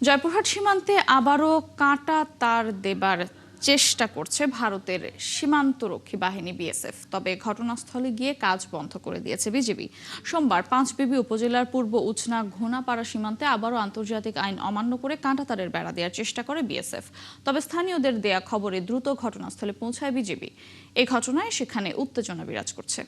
জয়পুরহাট সীমান্তে আবারও কাঁটা তার দেবার চেষ্টা করছে ভারতের সীমান্তরক্ষী বাহিনী বিএসএফ। তবে ঘটনাস্থলে গিয়ে কাজ বন্ধ করে দিয়েছে বিজিবি। সোমবার পাঁচবিবি উপজেলার পূর্ব উচনা ঘোনাপাড়া সীমান্তে আবারও আন্তর্জাতিক আইন অমান্য করে কাঁটাতারের বেড়া দেওয়ার চেষ্টা করে বিএসএফ। তবে স্থানীয়দের দেয়া খবরে দ্রুত ঘটনাস্থলে পৌঁছায় বিজিবি। এই ঘটনায় সেখানে উত্তেজনা বিরাজ করছে।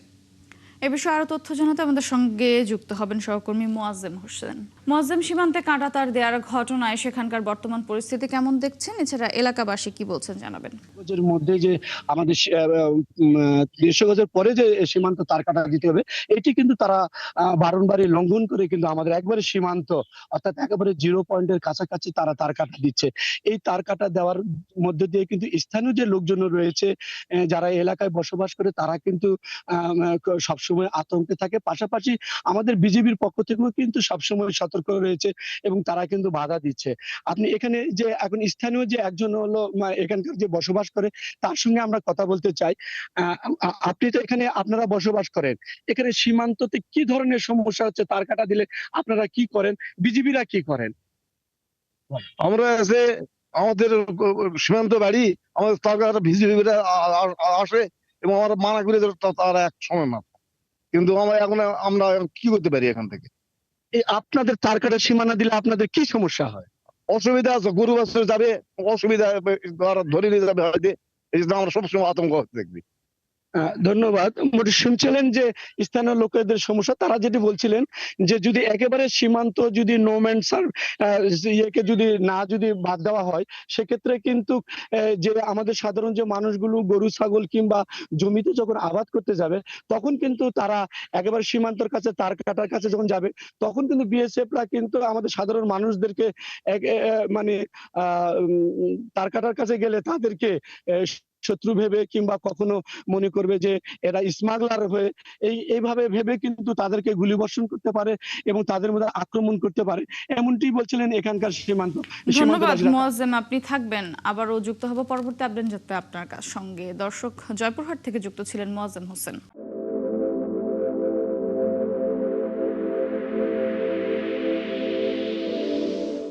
এ বিষয়ে আরো তথ্য জানাতে আমাদের সঙ্গে যুক্ত হবেন সহকর্মী মোয়াজ্জেম হোসেন। মোয়াজ্জেম, সীমান্তে কাঁটাতার দেওয়ার ঘটনায় সেখানকার বর্তমান পরিস্থিতি কেমন দেখছেন? এছাড়া এলাকাবাসী কি বলছেন জানাবেন। গজের মধ্যে যে আমাদের 150 গজের পরে যে সীমান্ত তার কাটা দিতে হবে, এটি কিন্তু তারা বারংবারই লঙ্ঘন করে কিন্তু আমাদের একবারে সীমান্ত অর্থাৎ একেবারে জিরো পয়েন্টের কাছাকাছি তারা তার কাটা দিচ্ছে। এই তার কাটা দেওয়ার মধ্যে দিয়ে কিন্তু স্থানীয় যে লোকজন রয়েছে, যারা এলাকায় বসবাস করে, তারা কিন্তু সবসময় আতঙ্কে থাকে। পাশাপাশি আমাদের বিজিবির পক্ষ থেকেও কিন্তু সবসময় সতর্ক রয়েছে এবং তারা কিন্তু বাধা দিচ্ছে। আপনি এখানে যে এখন স্থানীয় যে একজন হলো এখানকার যে বসবাস করে, তার সঙ্গে আমরা কথা বলতে চাই। আপনি তো এখানে আপনারা বসবাস করেন, এখানে সীমান্ততে কি ধরনের সমস্যা হচ্ছে? তার কাটা দিলে আপনারা কি করেন, বিজিবিরা কি করেন? আমরা যে আমাদের সীমান্ত বাড়ি, আমাদের সরকার ভিজিবিরা আসে এবং আমরা মানা করে তারা এক সময় না, কিন্তু আমরা কি করতে পারি এখান থেকে? এই আপনাদের তার কাটা সীমানা দিলে আপনাদের কি সমস্যা হয়? অসুবিধা আছে, গরু বাছুর যাবে, অসুবিধা ধরে নিয়ে যাবে হয়তো, এই জন্য আমরা সবসময় আতঙ্ক দেখবি। ধন্যবাদ। শুনছিলেন যে স্থানীয় লোকেদের সমস্যা, তারা যেটি বলছিলেন যে যদি একেবারে সীমান্ত যদি নো ম্যানস ইয়েকে যদি বাদ দেওয়া হয়, সেক্ষেত্রে কিন্তু যে আমাদের সাধারণ যে মানুষগুলো গরু ছাগল কিংবা জমিতে যখন আবাদ করতে যাবে, তখন কিন্তু তারা একেবারে সীমান্তের কাছে তার কাটার কাছে যখন যাবে, তখন কিন্তু বিএসএফরা কিন্তু আমাদের সাধারণ মানুষদেরকে মানে তার কাটার কাছে গেলে তাদেরকে শত্রু ভেবে কিংবা কখনো মনে করবে যে এরা স্মাগলার হয়ে এইভাবে ভেবে কিন্তু তাদেরকে গুলিবর্ষণ করতে পারে এবং তাদের মধ্যে আক্রমণ করতে পারে, এমনটি বলছিলেন এখানকার ধন্যবাদ সীমান্তবাসীরা। মোয়াজ্জেম, আপনি থাকবেন। আবারও যুক্ত হব পরবর্তী আপডেট যাতে আপনার সঙ্গে। দর্শক, জয়পুরহাট থেকে যুক্ত ছিলেন মোয়াজ্জেম হোসেন।